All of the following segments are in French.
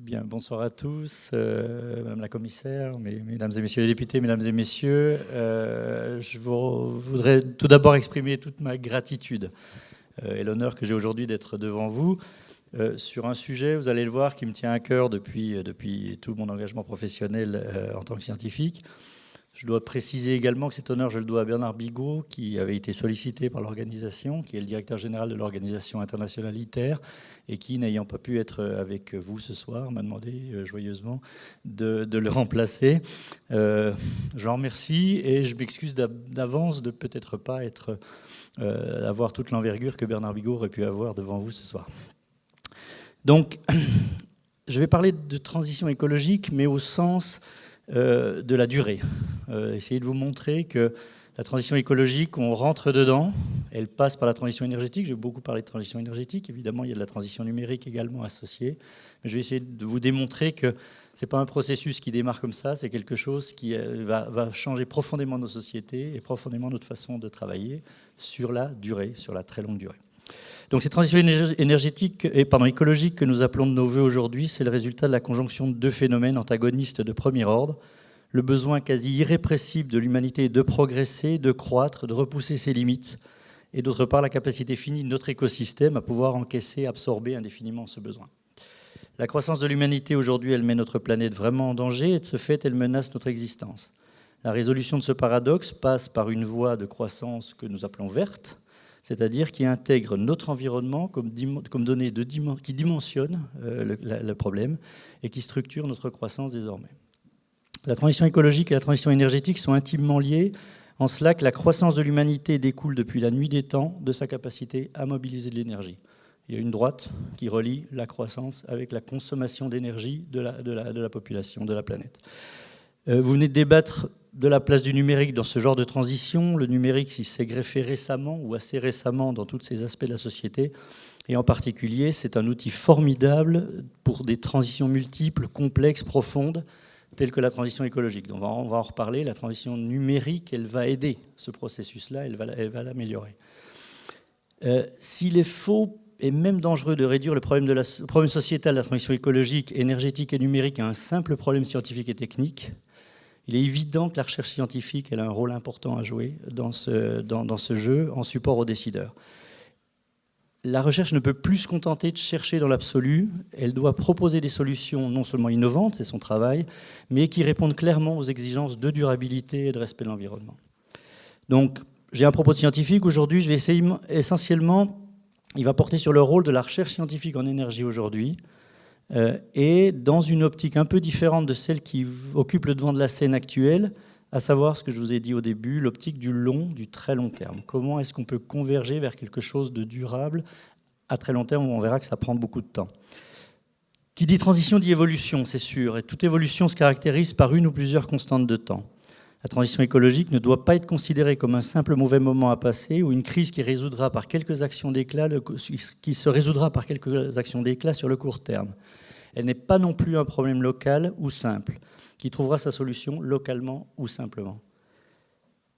Bien, bonsoir à tous, Madame la Commissaire, Mesdames et Messieurs les députés, Mesdames et Messieurs. Je voudrais tout d'abord exprimer toute ma gratitude et l'honneur que j'ai aujourd'hui d'être devant vous sur un sujet, vous allez le voir, qui me tient à cœur depuis tout mon engagement professionnel en tant que scientifique. Je dois préciser également que cet honneur, je le dois à Bernard Bigot, qui avait été sollicité par l'organisation, qui est le directeur général de l'Organisation internationale ITER, et qui, n'ayant pas pu être avec vous ce soir, m'a demandé joyeusement de le remplacer. Je l'en remercie et je m'excuse d'avance de peut-être pas avoir toute l'envergure que Bernard Bigot aurait pu avoir devant vous ce soir. Donc, je vais parler de transition écologique, mais au sens de la durée. Essayer de vous montrer que la transition écologique, on rentre dedans, elle passe par la transition énergétique. J'ai beaucoup parlé de transition énergétique, évidemment, il y a de la transition numérique également associée. Mais je vais essayer de vous démontrer que ce n'est pas un processus qui démarre comme ça, c'est quelque chose qui va changer profondément nos sociétés et profondément notre façon de travailler sur la durée, sur la très longue durée. Donc cette transition écologique que nous appelons de nos voeux aujourd'hui, c'est le résultat de la conjonction de deux phénomènes antagonistes de premier ordre. Le besoin quasi irrépressible de l'humanité de progresser, de croître, de repousser ses limites, et d'autre part la capacité finie de notre écosystème à pouvoir encaisser, absorber indéfiniment ce besoin. La croissance de l'humanité aujourd'hui, elle met notre planète vraiment en danger, et de ce fait, elle menace notre existence. La résolution de ce paradoxe passe par une voie de croissance que nous appelons verte, c'est-à-dire qui intègre notre environnement comme donnée qui dimensionne le problème et qui structure notre croissance désormais. La transition écologique et la transition énergétique sont intimement liées, en cela que la croissance de l'humanité découle depuis la nuit des temps de sa capacité à mobiliser de l'énergie. Il y a une droite qui relie la croissance avec la consommation d'énergie de la population, de la planète. Vous venez de débattre de la place du numérique dans ce genre de transition. Le numérique, s'il s'est greffé récemment ou assez récemment dans tous ces aspects de la société, et en particulier, c'est un outil formidable pour des transitions multiples, complexes, profondes, telles que la transition écologique. Donc on va en reparler. La transition numérique, elle va aider ce processus-là, elle va l'améliorer. S'il est faux et même dangereux de réduire le problème sociétal de la transition écologique, énergétique et numérique à un simple problème scientifique et technique, il est évident que la recherche scientifique elle a un rôle important à jouer dans ce jeu en support aux décideurs. La recherche ne peut plus se contenter de chercher dans l'absolu, elle doit proposer des solutions non seulement innovantes, c'est son travail, mais qui répondent clairement aux exigences de durabilité et de respect de l'environnement. Donc, j'ai un propos de scientifique. Aujourd'hui, je vais essayer essentiellement, il va porter sur le rôle de la recherche scientifique en énergie aujourd'hui, et dans une optique un peu différente de celle qui occupe le devant de la scène actuelle, à savoir ce que je vous ai dit au début, l'optique du très long terme. Comment est-ce qu'on peut converger vers quelque chose de durable à très long terme? On verra que ça prend beaucoup de temps. Qui dit transition dit évolution, c'est sûr, et toute évolution se caractérise par une ou plusieurs constantes de temps. La transition écologique ne doit pas être considérée comme un simple mauvais moment à passer ou une crise qui se résoudra par quelques actions d'éclat sur le court terme. Elle n'est pas non plus un problème local ou simple, qui trouvera sa solution localement ou simplement.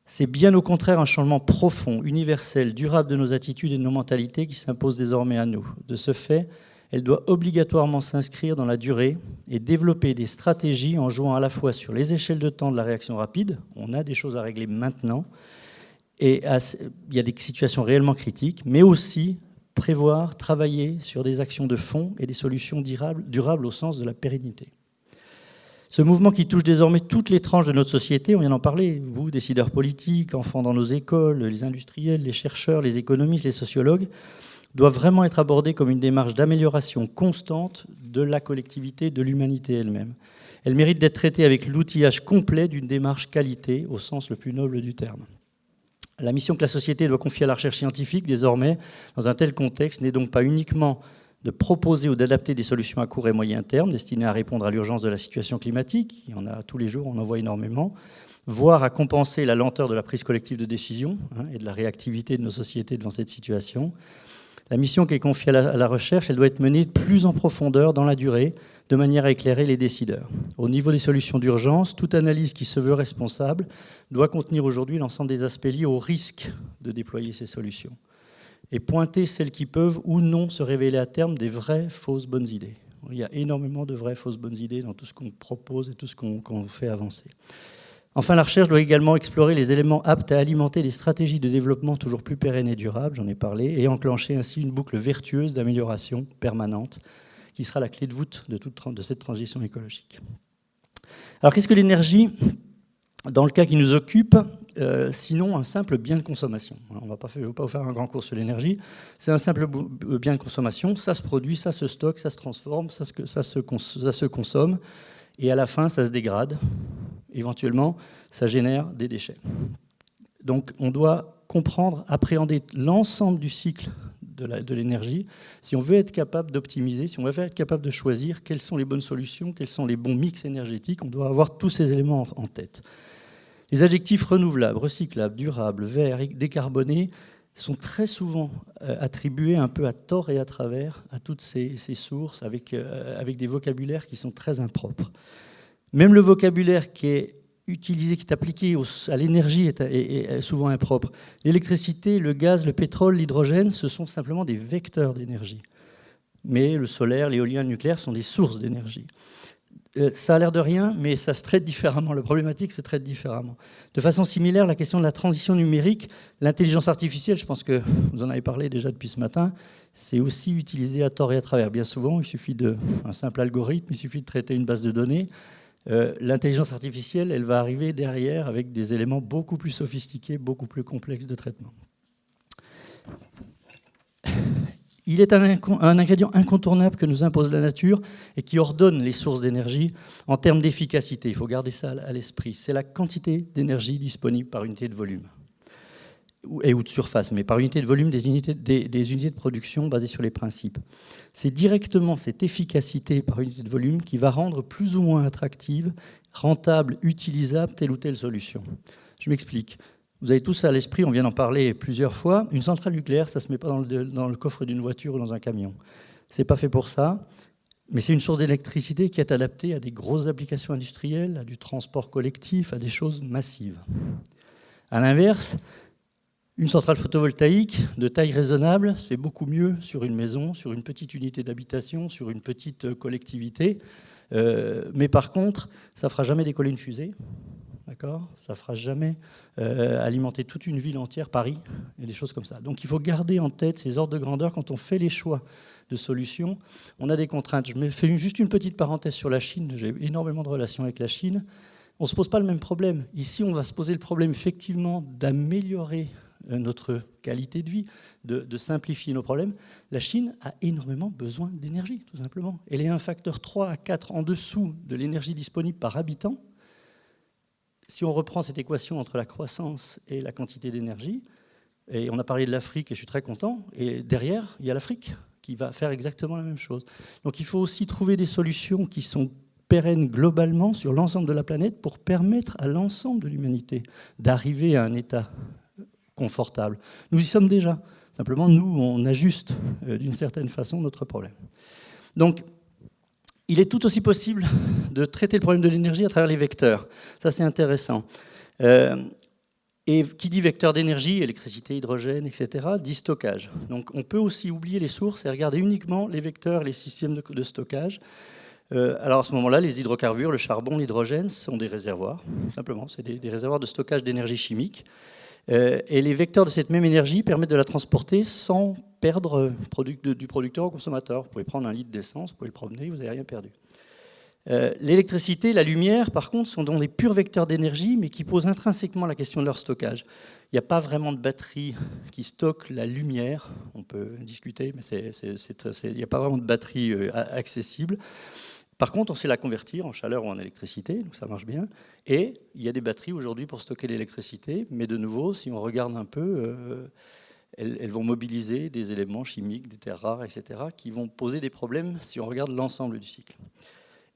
C'est bien au contraire un changement profond, universel, durable de nos attitudes et de nos mentalités qui s'impose désormais à nous. De ce fait, elle doit obligatoirement s'inscrire dans la durée et développer des stratégies en jouant à la fois sur les échelles de temps de la réaction rapide, on a des choses à régler maintenant, et il y a des situations réellement critiques, mais aussi prévoir, travailler sur des actions de fond et des solutions durables au sens de la pérennité. Ce mouvement qui touche désormais toutes les tranches de notre société, on vient d'en parler, vous, décideurs politiques, enfants dans nos écoles, les industriels, les chercheurs, les économistes, les sociologues, doit vraiment être abordée comme une démarche d'amélioration constante de la collectivité, de l'humanité elle-même. Elle mérite d'être traitée avec l'outillage complet d'une démarche qualité, au sens le plus noble du terme. La mission que la société doit confier à la recherche scientifique, désormais, dans un tel contexte, n'est donc pas uniquement de proposer ou d'adapter des solutions à court et moyen terme destinées à répondre à l'urgence de la situation climatique, il y en a tous les jours, on en voit énormément, voire à compenser la lenteur de la prise collective de décision et de la réactivité de nos sociétés devant cette situation. La mission qui est confiée à la recherche, elle doit être menée plus en profondeur dans la durée, de manière à éclairer les décideurs. Au niveau des solutions d'urgence, toute analyse qui se veut responsable doit contenir aujourd'hui l'ensemble des aspects liés au risque de déployer ces solutions et pointer celles qui peuvent ou non se révéler à terme des vraies fausses bonnes idées. Il y a énormément de vraies fausses bonnes idées dans tout ce qu'on propose et tout ce qu'on fait avancer. Enfin, la recherche doit également explorer les éléments aptes à alimenter des stratégies de développement toujours plus pérennes et durables, j'en ai parlé, et enclencher ainsi une boucle vertueuse d'amélioration permanente qui sera la clé de voûte de cette transition écologique. Alors, qu'est-ce que l'énergie, dans le cas qui nous occupe, sinon un simple bien de consommation? On ne va pas vous faire un grand cours sur l'énergie. C'est un simple bien de consommation. Ça se produit, ça se stocke, ça se transforme, ça se consomme. Et à la fin, ça se dégrade. Éventuellement, ça génère des déchets. Donc, on doit comprendre, appréhender l'ensemble du cycle de l'énergie si on veut être capable d'optimiser, si on veut être capable de choisir quelles sont les bonnes solutions, quels sont les bons mix énergétiques. On doit avoir tous ces éléments en tête. Les adjectifs renouvelables, recyclables, durables, verts, décarbonés sont très souvent attribués un peu à tort et à travers à toutes ces sources avec des vocabulaires qui sont très impropres. Même le vocabulaire qui est utilisé, qui est appliqué à l'énergie est souvent impropre. L'électricité, le gaz, le pétrole, l'hydrogène, ce sont simplement des vecteurs d'énergie. Mais le solaire, l'éolien, le nucléaire sont des sources d'énergie. Ça a l'air de rien, mais ça se traite différemment. La problématique se traite différemment. De façon similaire, la question de la transition numérique, l'intelligence artificielle, je pense que vous en avez parlé déjà depuis ce matin, c'est aussi utilisé à tort et à travers. Bien souvent, il suffit d'un simple algorithme, il suffit de traiter une base de données. L'intelligence artificielle, elle va arriver derrière avec des éléments beaucoup plus sophistiqués, beaucoup plus complexes de traitement. Il est un ingrédient incontournable que nous impose la nature et qui ordonne les sources d'énergie en termes d'efficacité. Il faut garder ça à l'esprit. C'est la quantité d'énergie disponible par unité de volume ou de surface, mais par unité de volume des unités de production basées sur les principes. C'est directement cette efficacité par unité de volume qui va rendre plus ou moins attractive, rentable, utilisable telle ou telle solution. Je m'explique. Vous avez tous ça à l'esprit, on vient d'en parler plusieurs fois. Une centrale nucléaire, ça ne se met pas dans le coffre d'une voiture ou dans un camion. Ce n'est pas fait pour ça, mais c'est une source d'électricité qui est adaptée à des grosses applications industrielles, à du transport collectif, à des choses massives. À l'inverse, une centrale photovoltaïque de taille raisonnable, c'est beaucoup mieux sur une maison, sur une petite unité d'habitation, sur une petite collectivité. Mais par contre, ça ne fera jamais décoller une fusée. D'accord ? Ça ne fera jamais alimenter toute une ville entière, Paris, et des choses comme ça. Donc il faut garder en tête ces ordres de grandeur quand on fait les choix de solutions. On a des contraintes. Je me fais juste une petite parenthèse sur la Chine. J'ai énormément de relations avec la Chine. On ne se pose pas le même problème. Ici, on va se poser le problème, effectivement, d'améliorer notre qualité de vie, de simplifier nos problèmes. La Chine a énormément besoin d'énergie, tout simplement. Elle est un facteur 3 à 4 en dessous de l'énergie disponible par habitant. Si on reprend cette équation entre la croissance et la quantité d'énergie, et on a parlé de l'Afrique, et je suis très content, et derrière, il y a l'Afrique qui va faire exactement la même chose. Donc il faut aussi trouver des solutions qui sont pérennes globalement sur l'ensemble de la planète pour permettre à l'ensemble de l'humanité d'arriver à un état confortable. Nous y sommes déjà. Simplement, nous, on ajuste d'une certaine façon notre problème. Donc, il est tout aussi possible de traiter le problème de l'énergie à travers les vecteurs. Ça, c'est intéressant. Et qui dit vecteur d'énergie, électricité, hydrogène, etc., dit stockage. Donc, on peut aussi oublier les sources et regarder uniquement les vecteurs et les systèmes de stockage. Alors, à ce moment-là, les hydrocarbures, le charbon, l'hydrogène sont des réservoirs. Simplement, c'est des réservoirs de stockage d'énergie chimique. Et les vecteurs de cette même énergie permettent de la transporter sans perdre du producteur au consommateur. Vous pouvez prendre un litre d'essence, vous pouvez le promener, vous n'avez rien perdu. L'électricité, la lumière, par contre, sont donc des purs vecteurs d'énergie, mais qui posent intrinsèquement la question de leur stockage. Il n'y a pas vraiment de batterie qui stocke la lumière. On peut discuter, mais il n'y a pas vraiment de batterie accessible. Par contre, on sait la convertir en chaleur ou en électricité, donc ça marche bien. Et il y a des batteries aujourd'hui pour stocker l'électricité, mais de nouveau, si on regarde un peu, elles vont mobiliser des éléments chimiques, des terres rares, etc., qui vont poser des problèmes si on regarde l'ensemble du cycle.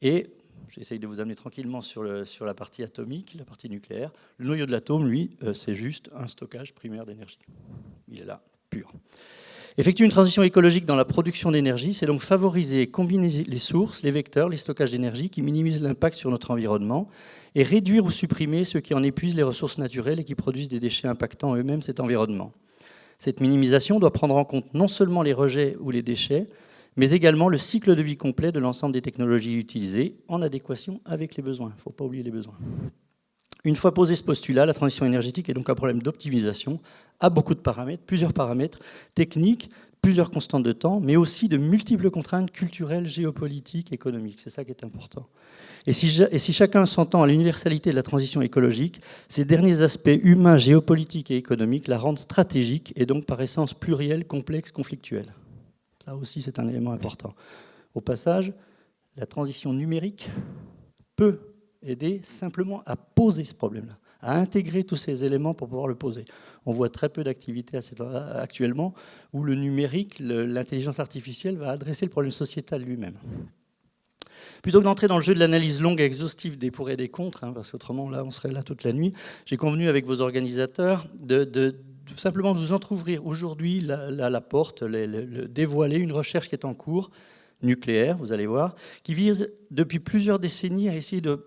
Et j'essaye de vous amener tranquillement sur la partie atomique, la partie nucléaire. Le noyau de l'atome, lui, c'est juste un stockage primaire d'énergie. Il est là, pur. Effectuer une transition écologique dans la production d'énergie, c'est donc favoriser et combiner les sources, les vecteurs, les stockages d'énergie qui minimisent l'impact sur notre environnement et réduire ou supprimer ceux qui en épuisent les ressources naturelles et qui produisent des déchets impactant eux-mêmes cet environnement. Cette minimisation doit prendre en compte non seulement les rejets ou les déchets, mais également le cycle de vie complet de l'ensemble des technologies utilisées en adéquation avec les besoins. Il ne faut pas oublier les besoins. Une fois posé ce postulat, la transition énergétique est donc un problème d'optimisation à beaucoup de paramètres, plusieurs paramètres techniques, plusieurs constantes de temps, mais aussi de multiples contraintes culturelles, géopolitiques, économiques. C'est ça qui est important. Et si chacun s'entend à l'universalité de la transition écologique, ces derniers aspects humains, géopolitiques et économiques la rendent stratégique et donc par essence plurielle, complexe, conflictuelle. Ça aussi, c'est un élément important. Au passage, la transition numérique peut aider simplement à poser ce problème-là, à intégrer tous ces éléments pour pouvoir le poser. On voit très peu d'activités actuellement où le numérique, l'intelligence artificielle va adresser le problème sociétal lui-même. Plutôt que d'entrer dans le jeu de l'analyse longue et exhaustive des pour et des contre, parce qu'autrement, là, on serait là toute la nuit, j'ai convenu avec vos organisateurs de simplement vous entrouvrir aujourd'hui la porte, dévoiler une recherche qui est en cours, nucléaire, vous allez voir, qui vise depuis plusieurs décennies à essayer de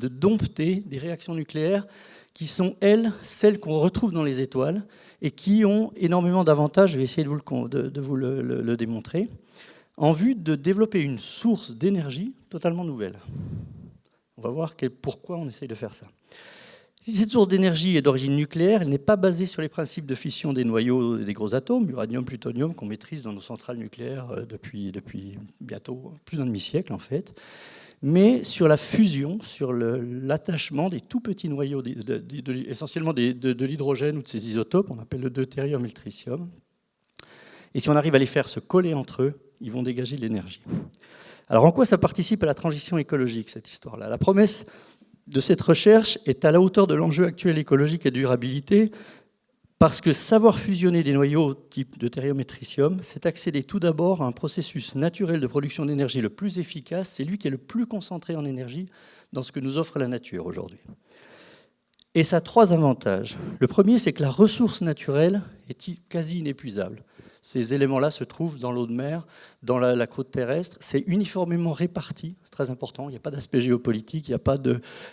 dompter des réactions nucléaires qui sont, elles, celles qu'on retrouve dans les étoiles et qui ont énormément d'avantages, je vais essayer de vous le démontrer, en vue de développer une source d'énergie totalement nouvelle. On va voir pourquoi on essaye de faire ça. Si cette source d'énergie est d'origine nucléaire, elle n'est pas basée sur les principes de fission des noyaux des gros atomes, uranium, plutonium, qu'on maîtrise dans nos centrales nucléaires depuis bientôt plus d'un demi-siècle en fait, mais sur la fusion, sur l'attachement des tout petits noyaux, essentiellement de l'hydrogène ou de ces isotopes, on appelle le deutérium et le tritium. Et si on arrive à les faire se coller entre eux, ils vont dégager de l'énergie. Alors en quoi ça participe à la transition écologique, cette histoire-là ? La promesse de cette recherche est à la hauteur de l'enjeu actuel écologique et de durabilité, parce que savoir fusionner des noyaux type deutérium et tritium, c'est accéder tout d'abord à un processus naturel de production d'énergie le plus efficace, c'est lui qui est le plus concentré en énergie dans ce que nous offre la nature aujourd'hui. Et ça a trois avantages. Le premier, c'est que la ressource naturelle est quasi inépuisable. Ces éléments-là se trouvent dans l'eau de mer, dans la croûte terrestre. C'est uniformément réparti, c'est très important. Il n'y a pas d'aspect géopolitique, il n'y a pas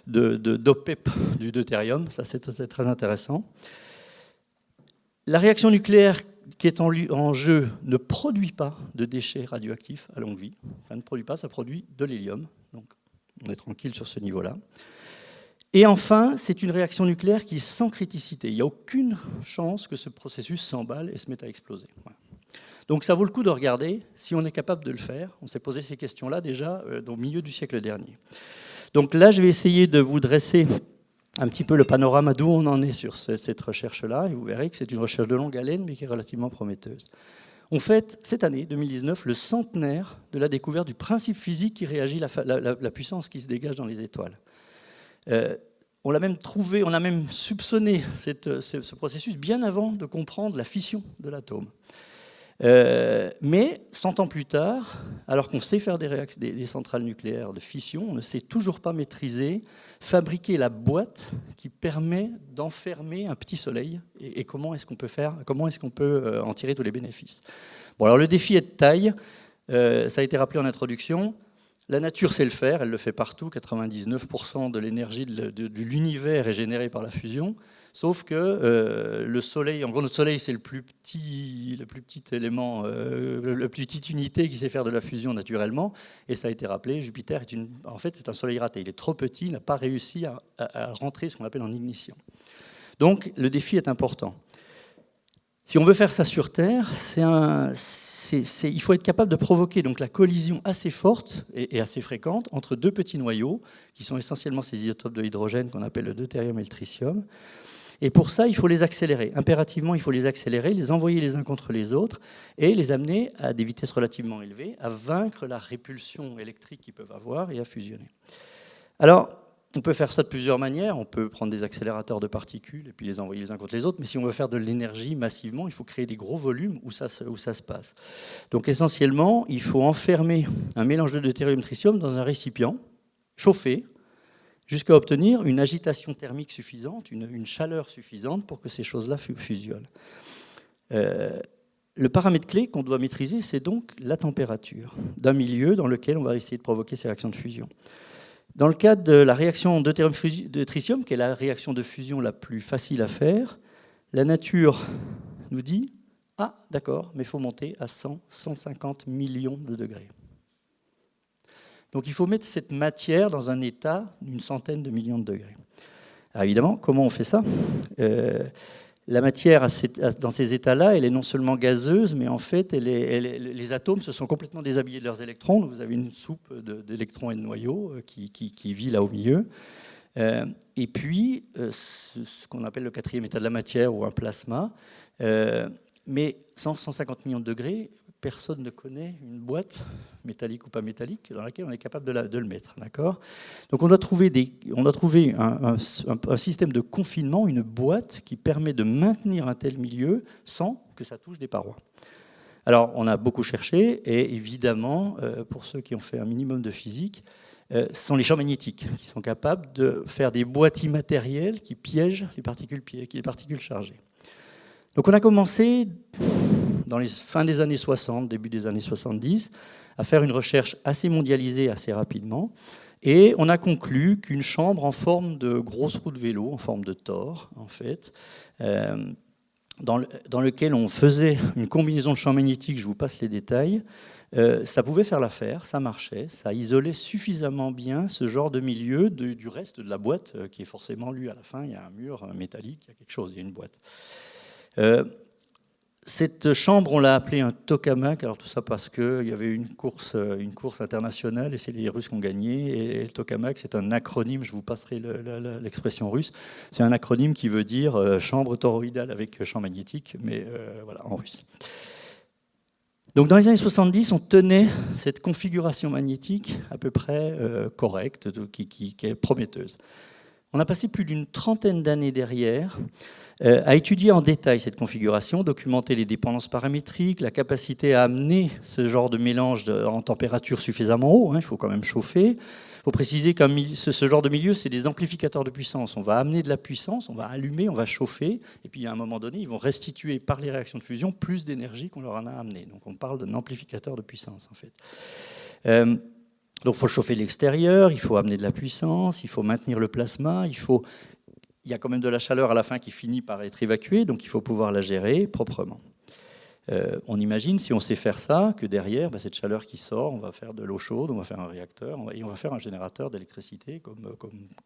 d'OPEP du deutérium. Ça, c'est très intéressant. La réaction nucléaire qui est en jeu ne produit pas de déchets radioactifs à longue vie. Ça ne produit pas, ça produit de l'hélium. Donc, on est tranquille sur ce niveau-là. Et enfin, c'est une réaction nucléaire qui est sans criticité. Il n'y a aucune chance que ce processus s'emballe et se mette à exploser. Voilà. Donc ça vaut le coup de regarder si on est capable de le faire. On s'est posé ces questions-là déjà au milieu du siècle dernier. Donc là, je vais essayer de vous dresser un petit peu le panorama d'où on en est sur cette recherche-là. Et vous verrez que c'est une recherche de longue haleine, mais qui est relativement prometteuse. On fête cette année, 2019, le centenaire de la découverte du principe physique qui réagit à la puissance qui se dégage dans les étoiles. On l'a même trouvé, on a même soupçonné ce processus bien avant de comprendre la fission de l'atome. Mais 100 ans plus tard, alors qu'on sait faire des centrales nucléaires de fission, on ne sait toujours pas maîtriser, fabriquer la boîte qui permet d'enfermer un petit soleil. Et comment est-ce qu'on peut faire, comment est-ce qu'on peut en tirer tous les bénéfices ? Bon, alors le défi est de taille. Ça a été rappelé en introduction. La nature sait le faire, elle le fait partout. 99% de l'énergie de l'univers est générée par la fusion. Sauf que le Soleil, en gros, notre Soleil, c'est le plus petit élément, la plus petite unité qui sait faire de la fusion naturellement. Et ça a été rappelé, Jupiter en fait, c'est un Soleil raté. Il est trop petit, il n'a pas réussi à rentrer ce qu'on appelle en ignition. Donc, le défi est important. Si on veut faire ça sur Terre, il faut être capable de provoquer donc la collision assez forte et assez fréquente entre deux petits noyaux, qui sont essentiellement ces isotopes de l'hydrogène qu'on appelle le deutérium et le tritium. Et pour ça, il faut les accélérer. Impérativement, il faut les accélérer, les envoyer les uns contre les autres et les amener à des vitesses relativement élevées, à vaincre la répulsion électrique qu'ils peuvent avoir et à fusionner. Alors, on peut faire ça de plusieurs manières. On peut prendre des accélérateurs de particules et puis les envoyer les uns contre les autres. Mais si on veut faire de l'énergie massivement, il faut créer des gros volumes où ça se passe. Donc essentiellement, il faut enfermer un mélange de deutérium-tritium dans un récipient, chauffé, jusqu'à obtenir une agitation thermique suffisante, une chaleur suffisante pour que ces choses-là fusionnent. Le paramètre clé qu'on doit maîtriser, c'est donc la température d'un milieu dans lequel on va essayer de provoquer ces réactions de fusion. Dans le cadre de la réaction deutérium-tritium, qui est la réaction de fusion la plus facile à faire, la nature nous dit Ah, d'accord, mais il faut monter à 100, 150 millions de degrés. Donc il faut mettre cette matière dans un état d'une centaine de millions de degrés. Alors évidemment, comment on fait ça ? La matière, dans ces états-là, elle est non seulement gazeuse, mais en fait, les atomes se sont complètement déshabillés de leurs électrons. Donc vous avez une soupe d'électrons et de noyaux qui vit là au milieu. Et puis, ce qu'on appelle le quatrième état de la matière ou un plasma. Mais 150 millions de degrés, personne ne connaît une boîte, métallique ou pas métallique, dans laquelle on est capable de le mettre. D'accord ? Donc on doit trouver un système de confinement, une boîte qui permet de maintenir un tel milieu sans que ça touche des parois. Alors on a beaucoup cherché, et évidemment, pour ceux qui ont fait un minimum de physique, ce sont les champs magnétiques qui sont capables de faire des boîtes immatérielles qui piègent les particules chargées. Donc on a commencé, dans les fins des années 60, début des années 70, à faire une recherche assez mondialisée assez rapidement. Et on a conclu qu'une chambre en forme de grosse roue de vélo, en forme de tore, en fait, dans lequel on faisait une combinaison de champs magnétiques, je vous passe les détails, ça pouvait faire l'affaire, ça marchait, ça isolait suffisamment bien ce genre de milieu du reste de la boîte, qui est forcément, lui, à la fin, il y a un mur métallique, il y a quelque chose, il y a une boîte. Cette chambre, on l'a appelée un tokamak. Alors tout ça parce qu'il y avait une course internationale et c'est les Russes qui ont gagné. Et le tokamak, c'est un acronyme, je vous passerai l'expression russe. C'est un acronyme qui veut dire chambre toroïdale avec champ magnétique, mais voilà, en russe. Donc dans les années 70, on tenait cette configuration magnétique à peu près correcte, qui est prometteuse. On a passé plus d'une trentaine d'années derrière à étudier en détail cette configuration, documenter les dépendances paramétriques, la capacité à amener ce genre de mélange en température suffisamment haut, il faut quand même chauffer. Il faut préciser que ce genre de milieu, c'est des amplificateurs de puissance. On va amener de la puissance, on va allumer, on va chauffer, et puis à un moment donné, ils vont restituer par les réactions de fusion plus d'énergie qu'on leur en a amené. Donc on parle d'un amplificateur de puissance en fait. Donc il faut chauffer l'extérieur, il faut amener de la puissance, il faut maintenir le plasma, il y a quand même de la chaleur à la fin qui finit par être évacuée, donc il faut pouvoir la gérer proprement. On imagine, si on sait faire ça, que derrière, cette chaleur qui sort, on va faire de l'eau chaude, on va faire un réacteur, et on va faire un générateur d'électricité, comme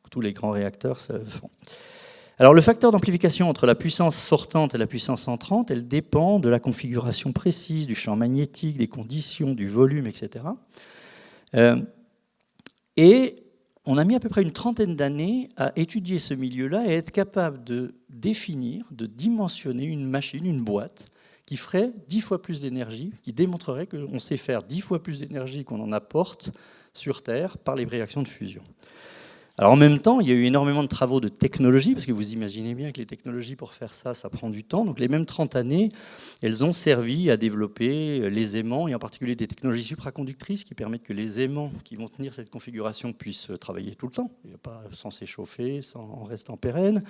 tous les grands réacteurs se font. Alors le facteur d'amplification entre la puissance sortante et la puissance entrante, elle dépend de la configuration précise, du champ magnétique, des conditions, du volume, etc. Et on a mis à peu près une trentaine d'années à étudier ce milieu-là et être capable de définir, de dimensionner une machine, une boîte, qui ferait 10 fois plus d'énergie, qui démontrerait qu'on sait faire 10 fois plus d'énergie qu'on en apporte sur Terre par les réactions de fusion. Alors en même temps, il y a eu énormément de travaux de technologie, parce que vous imaginez bien que les technologies pour faire ça, ça prend du temps. Donc les mêmes 30 années, elles ont servi à développer les aimants, et en particulier des technologies supraconductrices qui permettent que les aimants qui vont tenir cette configuration puissent travailler tout le temps, il n'y a pas sans s'échauffer, en restant pérenne.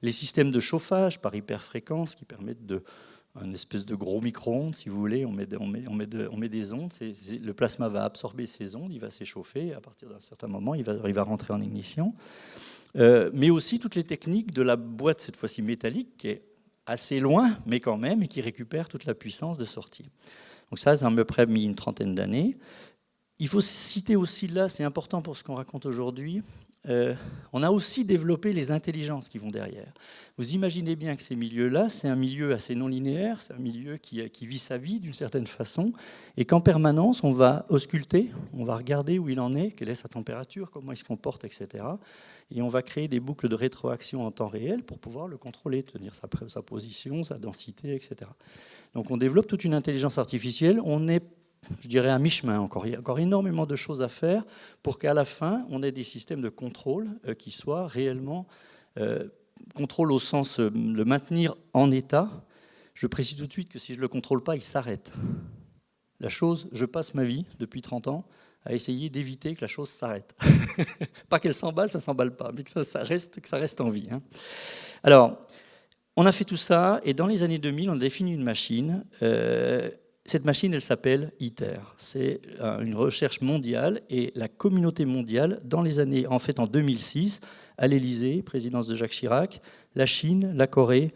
Les systèmes de chauffage par hyperfréquence qui permettent un espèce de gros micro-ondes, si vous voulez, on met des ondes, le plasma va absorber ces ondes, il va s'échauffer, et à partir d'un certain moment, il va rentrer en ignition. Mais aussi toutes les techniques de la boîte, cette fois-ci métallique, qui est assez loin, mais quand même, et qui récupère toute la puissance de sortie. Donc ça a à peu près mis une trentaine d'années. Il faut citer aussi là, c'est important pour ce qu'on raconte aujourd'hui, on a aussi développé les intelligences qui vont derrière. Vous imaginez bien que ces milieux-là, c'est un milieu assez non linéaire, c'est un milieu qui vit sa vie d'une certaine façon, et qu'en permanence, on va ausculter, on va regarder où il en est, quelle est sa température, comment il se comporte, etc. Et on va créer des boucles de rétroaction en temps réel pour pouvoir le contrôler, tenir sa position, sa densité, etc. Donc on développe toute une intelligence artificielle, on est, je dirais, à mi-chemin encore. Il y a encore énormément de choses à faire pour qu'à la fin, on ait des systèmes de contrôle qui soient réellement contrôle au sens le maintenir en état. Je précise tout de suite que si je ne le contrôle pas, il s'arrête. La chose, je passe ma vie depuis 30 ans à essayer d'éviter que la chose s'arrête. Pas qu'elle s'emballe, ça ne s'emballe pas, mais que ça reste en vie. Alors, on a fait tout ça, et dans les années 2000, on a défini une machine. Cette machine, elle s'appelle ITER. C'est une recherche mondiale, et la communauté mondiale, en 2006, à l'Élysée, présidence de Jacques Chirac, la Chine, la Corée,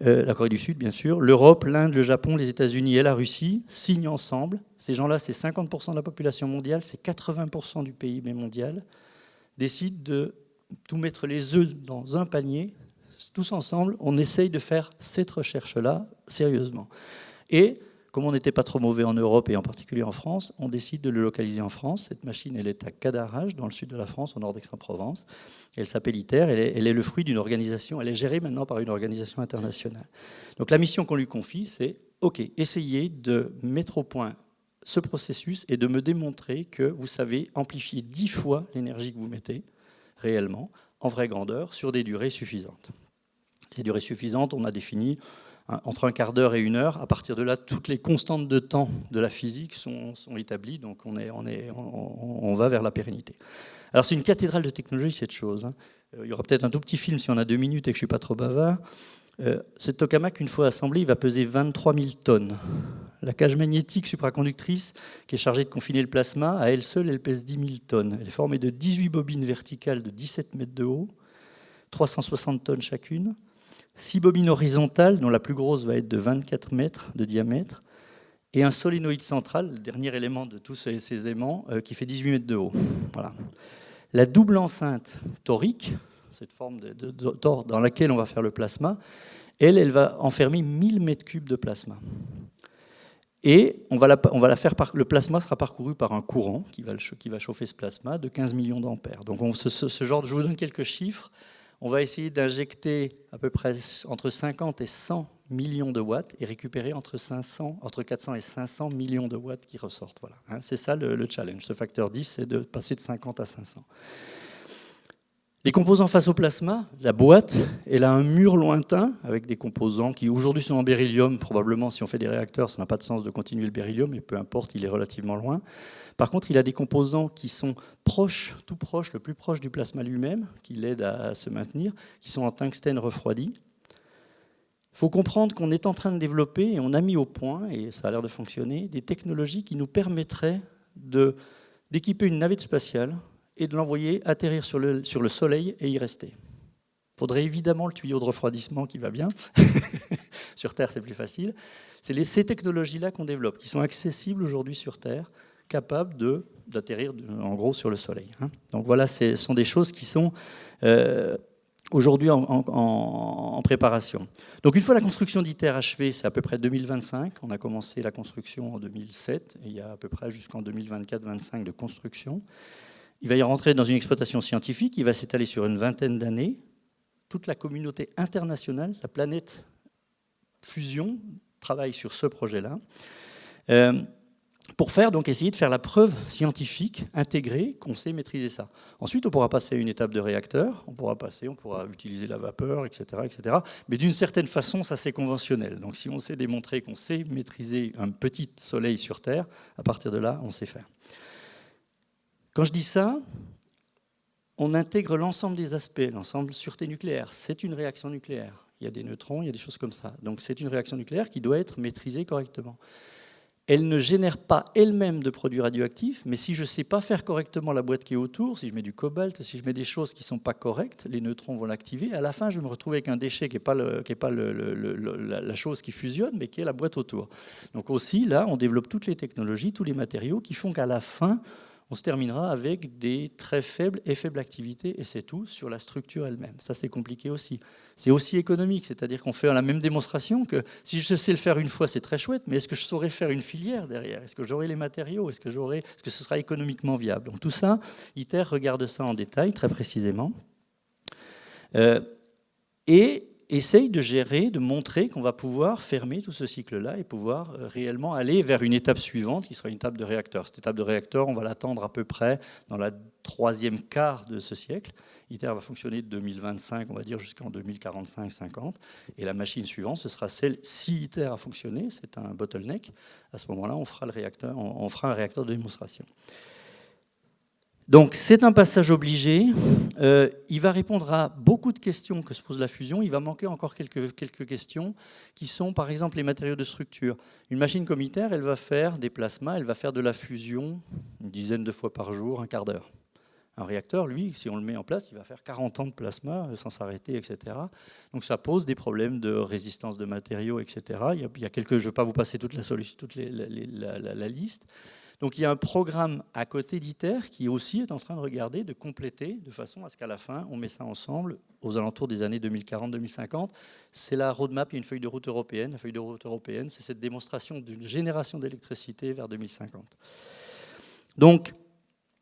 la Corée du Sud, bien sûr, l'Europe, l'Inde, le Japon, les États-Unis et la Russie signent ensemble. Ces gens-là, c'est 50% de la population mondiale, c'est 80% du PIB mondial, décident de tout mettre les œufs dans un panier. Tous ensemble, on essaye de faire cette recherche-là sérieusement. Et comme on n'était pas trop mauvais en Europe et en particulier en France, on décide de le localiser en France. Cette machine, elle est à Cadarache, dans le sud de la France, au nord d'Aix-en-Provence. Elle s'appelle ITER. Elle est le fruit d'une organisation. Elle est gérée maintenant par une organisation internationale. Donc la mission qu'on lui confie, c'est OK, essayez de mettre au point ce processus et de me démontrer que vous savez amplifier 10 fois l'énergie que vous mettez réellement, en vraie grandeur, sur des durées suffisantes. Ces durées suffisantes, on a défini entre un quart d'heure et 1 heure. À partir de là, toutes les constantes de temps de la physique sont établies, donc on va vers la pérennité. Alors c'est une cathédrale de technologie, cette chose. Il y aura peut-être un tout petit film si on a 2 minutes et que je ne suis pas trop bavard. Ce tokamak, une fois assemblé, il va peser 23 000 tonnes. La cage magnétique supraconductrice, qui est chargée de confiner le plasma, à elle seule, elle pèse 10 000 tonnes. Elle est formée de 18 bobines verticales de 17 mètres de haut, 360 tonnes chacune, 6 bobines horizontales, dont la plus grosse va être de 24 mètres de diamètre, et un solénoïde central, le dernier élément de tous ces aimants, qui fait 18 mètres de haut. Voilà. La double enceinte torique, cette forme de tor dans laquelle on va faire le plasma, elle va enfermer 1000 mètres cubes de plasma. Et on va la faire le plasma sera parcouru par un courant qui va chauffer ce plasma de 15 millions d'ampères. Donc ce genre, je vous donne quelques chiffres. On va essayer d'injecter à peu près entre 50 et 100 millions de watts et récupérer entre 400 et 500 millions de watts qui ressortent. Voilà. C'est ça le challenge. Ce facteur 10, c'est de passer de 50 à 500. Les composants face au plasma, la boîte, elle a un mur lointain avec des composants qui aujourd'hui sont en beryllium. Probablement, si on fait des réacteurs, ça n'a pas de sens de continuer le beryllium, mais peu importe, il est relativement loin. Par contre, il a des composants qui sont proches, tout proches, le plus proche du plasma lui-même, qui l'aident à se maintenir, qui sont en tungstène refroidi. Il faut comprendre qu'on est en train de développer, et on a mis au point, et ça a l'air de fonctionner, des technologies qui nous permettraient d'équiper une navette spatiale et de l'envoyer atterrir sur le Soleil et y rester. Il faudrait évidemment le tuyau de refroidissement qui va bien. Sur Terre, c'est plus facile. C'est ces technologies-là qu'on développe, qui sont accessibles aujourd'hui sur Terre, capables d'atterrir en gros sur le Soleil. Donc voilà, ce sont des choses qui sont aujourd'hui en préparation. Donc une fois la construction d'ITER achevée, c'est à peu près 2025. On a commencé la construction en 2007, et il y a à peu près jusqu'en 2024-25 de construction. Il va y rentrer dans une exploitation scientifique qui va s'étaler sur une vingtaine d'années. Toute la communauté internationale, la planète fusion, travaille sur ce projet-là. Pour essayer de faire la preuve scientifique intégrée qu'on sait maîtriser ça. Ensuite, on pourra passer à une étape de réacteur, on pourra utiliser la vapeur, etc. etc. Mais d'une certaine façon, ça c'est conventionnel. Donc si on sait démontrer qu'on sait maîtriser un petit soleil sur Terre, à partir de là, on sait faire. Quand je dis ça, on intègre l'ensemble des aspects, l'ensemble sûreté nucléaire. C'est une réaction nucléaire. Il y a des neutrons, il y a des choses comme ça. Donc c'est une réaction nucléaire qui doit être maîtrisée correctement. Elle ne génère pas elle-même de produits radioactifs, mais si je ne sais pas faire correctement la boîte qui est autour, si je mets du cobalt, si je mets des choses qui ne sont pas correctes, les neutrons vont l'activer. À la fin, je vais me retrouver avec un déchet qui n'est pas, la chose qui fusionne, mais qui est la boîte autour. Donc aussi, là, on développe toutes les technologies, tous les matériaux qui font qu'à la fin, on se terminera avec des très faibles et faibles activités, et c'est tout, sur la structure elle-même. Ça, c'est compliqué aussi. C'est aussi économique, c'est-à-dire qu'on fait la même démonstration que si je sais le faire une fois, c'est très chouette, mais est-ce que je saurais faire une filière derrière? Est-ce que j'aurai les matériaux? Est-ce que ce sera économiquement viable? Donc tout ça, ITER regarde ça en détail, très précisément, et essaye de gérer, de montrer qu'on va pouvoir fermer tout ce cycle-là et pouvoir réellement aller vers une étape suivante qui sera une étape de réacteur. Cette étape de réacteur, on va l'attendre à peu près dans la troisième quart de ce siècle. ITER va fonctionner de 2025, on va dire, jusqu'en 2045-50. Et la machine suivante, ce sera celle, si ITER a fonctionné, c'est un bottleneck, à ce moment-là, on fera un réacteur de démonstration. Donc c'est un passage obligé, il va répondre à beaucoup de questions que se pose la fusion, il va manquer encore quelques questions qui sont par exemple les matériaux de structure. Une machine comme ITER, elle va faire des plasmas, elle va faire de la fusion une dizaine de fois par jour, un quart d'heure. Un réacteur, lui, si on le met en place, il va faire 40 ans de plasma sans s'arrêter, etc. Donc ça pose des problèmes de résistance de matériaux, etc. Il y a quelques, je ne vais pas vous passer toute la liste. Donc il y a un programme à côté d'ITER qui aussi est en train de regarder, de compléter, de façon à ce qu'à la fin, on met ça ensemble aux alentours des années 2040-2050. C'est la roadmap, il y a une feuille de route européenne. La feuille de route européenne, c'est cette démonstration d'une génération d'électricité vers 2050. Donc,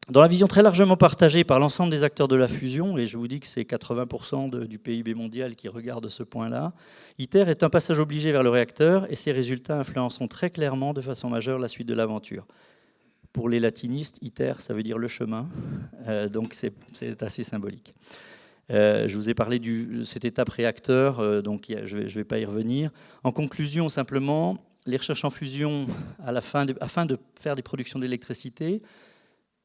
dans la vision très largement partagée par l'ensemble des acteurs de la fusion, et je vous dis que c'est 80% du PIB mondial qui regarde ce point-là, ITER est un passage obligé vers le réacteur et ses résultats influenceront très clairement de façon majeure la suite de l'aventure. Pour les latinistes, ITER, ça veut dire le chemin, donc c'est assez symbolique. Je vous ai parlé de cette étape réacteur, donc je ne vais pas y revenir. En conclusion, simplement, les recherches en fusion, afin de faire des productions d'électricité,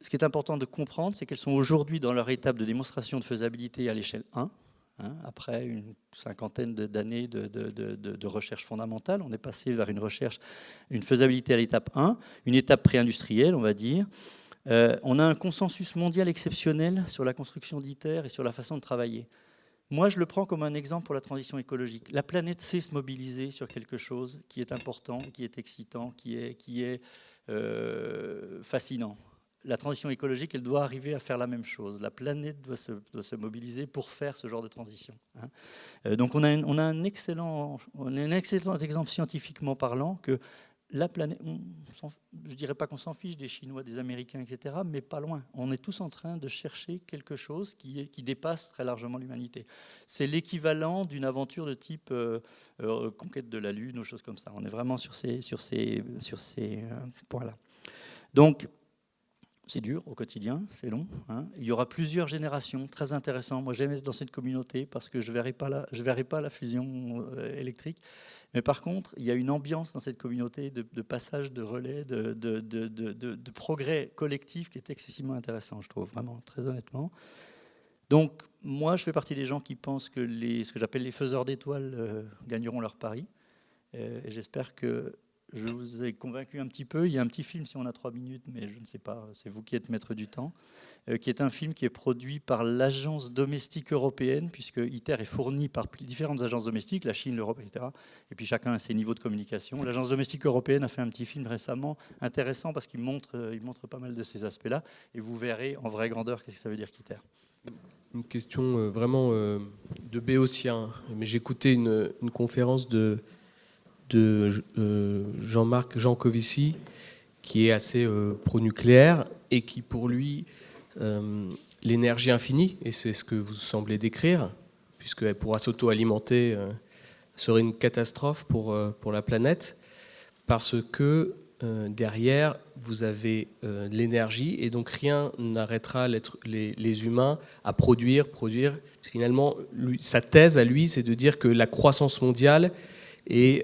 ce qui est important de comprendre, c'est qu'elles sont aujourd'hui dans leur étape de démonstration de faisabilité à l'échelle 1. Après une cinquantaine d'années de recherche fondamentale, on est passé vers une faisabilité à l'étape 1, une étape pré-industrielle, on va dire. On a un consensus mondial exceptionnel sur la construction d'ITER et sur la façon de travailler. Moi, je le prends comme un exemple pour la transition écologique. La planète sait se mobiliser sur quelque chose qui est important, qui est excitant, qui est fascinant. La transition écologique, elle doit arriver à faire la même chose. La planète doit se mobiliser pour faire ce genre de transition. Donc on a un excellent exemple scientifiquement parlant que la planète, je ne dirais pas qu'on s'en fiche des Chinois, des Américains, etc., mais pas loin. On est tous en train de chercher quelque chose qui dépasse très largement l'humanité. C'est l'équivalent d'une aventure de type conquête de la Lune ou choses comme ça. On est vraiment sur ces points-là. Donc, c'est dur au quotidien, c'est long. Il y aura plusieurs générations, très intéressant. Moi, j'aime être dans cette communauté parce que je ne verrai pas la fusion électrique. Mais par contre, il y a une ambiance dans cette communauté de passage, de relais, de progrès collectif qui est excessivement intéressant, je trouve, vraiment, très honnêtement. Donc, moi, je fais partie des gens qui pensent que ce que j'appelle les faiseurs d'étoiles gagneront leur pari. Et j'espère que je vous ai convaincu un petit peu. Il y a un petit film, si on a 3 minutes, mais je ne sais pas, c'est vous qui êtes maître du temps, qui est un film qui est produit par l'Agence domestique européenne, puisque ITER est fourni par différentes agences domestiques, la Chine, l'Europe, etc. Et puis chacun a ses niveaux de communication. L'Agence domestique européenne a fait un petit film récemment, intéressant, parce qu'il montre pas mal de ces aspects-là. Et vous verrez en vraie grandeur qu'est-ce que ça veut dire qu'ITER. Une question vraiment de béotien, mais j'écoutais une conférence de Jean-Marc Jancovici, qui est assez pro-nucléaire et qui, pour lui, l'énergie infinie, et c'est ce que vous semblez décrire, puisqu'elle pourra s'auto-alimenter, serait une catastrophe pour la planète, parce que derrière, vous avez l'énergie, et donc rien n'arrêtera les humains à produire. Parce que finalement, sa thèse à lui, c'est de dire que la croissance mondiale est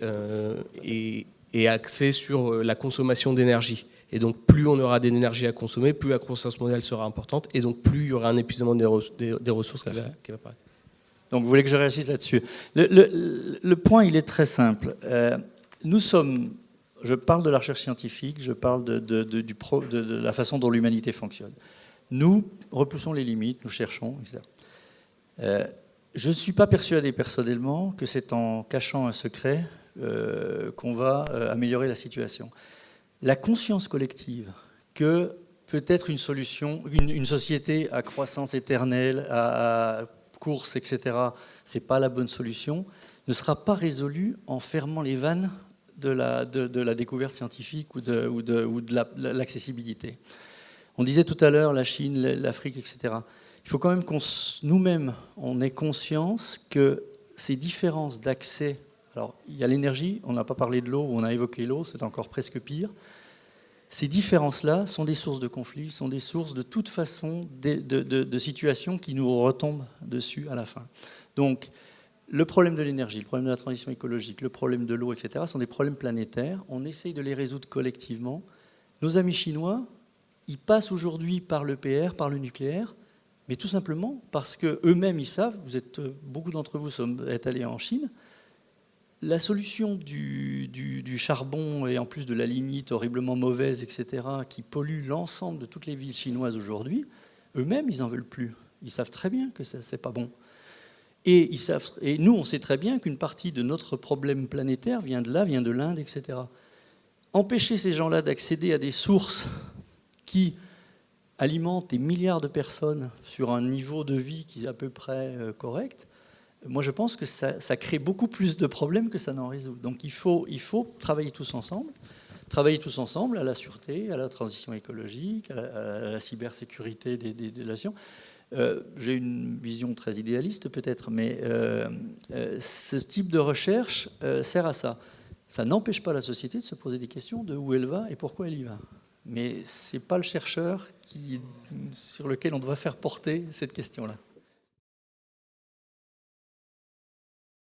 axée sur la consommation d'énergie. Et donc, plus on aura d'énergie à consommer, plus la croissance mondiale sera importante, et donc plus il y aura un épuisement des ressources qui va apparaître. Donc, vous voulez que je réagisse là-dessus? Le point, il est très simple. Je parle de la recherche scientifique, je parle de la façon dont l'humanité fonctionne. Nous repoussons les limites, nous cherchons, etc. Je ne suis pas persuadé personnellement que c'est en cachant un secret qu'on va améliorer la situation. La conscience collective que peut-être une solution, une société à croissance éternelle, à course, etc., ce n'est pas la bonne solution, ne sera pas résolue en fermant les vannes de la découverte scientifique ou de l'accessibilité. On disait tout à l'heure la Chine, l'Afrique, etc. Il faut quand même nous-mêmes, on ait conscience que ces différences d'accès, alors il y a l'énergie, on n'a pas parlé de l'eau, on a évoqué l'eau, c'est encore presque pire. Ces différences-là sont des sources de conflits, sont des sources de toute façon de situations qui nous retombent dessus à la fin. Donc, le problème de l'énergie, le problème de la transition écologique, le problème de l'eau, etc., sont des problèmes planétaires. On essaye de les résoudre collectivement. Nos amis chinois, ils passent aujourd'hui par l'EPR, par le nucléaire, mais tout simplement parce qu'eux-mêmes, ils savent, beaucoup d'entre vous sont allés en Chine, la solution du charbon et en plus de la lignite horriblement mauvaise, etc., qui pollue l'ensemble de toutes les villes chinoises aujourd'hui, eux-mêmes, ils n'en veulent plus. Ils savent très bien que ça, c'est pas bon. Et nous, on sait très bien qu'une partie de notre problème planétaire vient de là, vient de l'Inde, etc. Empêcher ces gens-là d'accéder à des sources qui alimentent des milliards de personnes sur un niveau de vie qui est à peu près correct, moi je pense que ça crée beaucoup plus de problèmes que ça n'en résout. Donc il faut travailler tous ensemble à la sûreté, à la transition écologique, à la cybersécurité des nations. J'ai une vision très idéaliste peut-être, mais ce type de recherche sert à ça. Ça n'empêche pas la société de se poser des questions de où elle va et pourquoi elle y va. Mais ce n'est pas le chercheur sur lequel on doit faire porter cette question-là.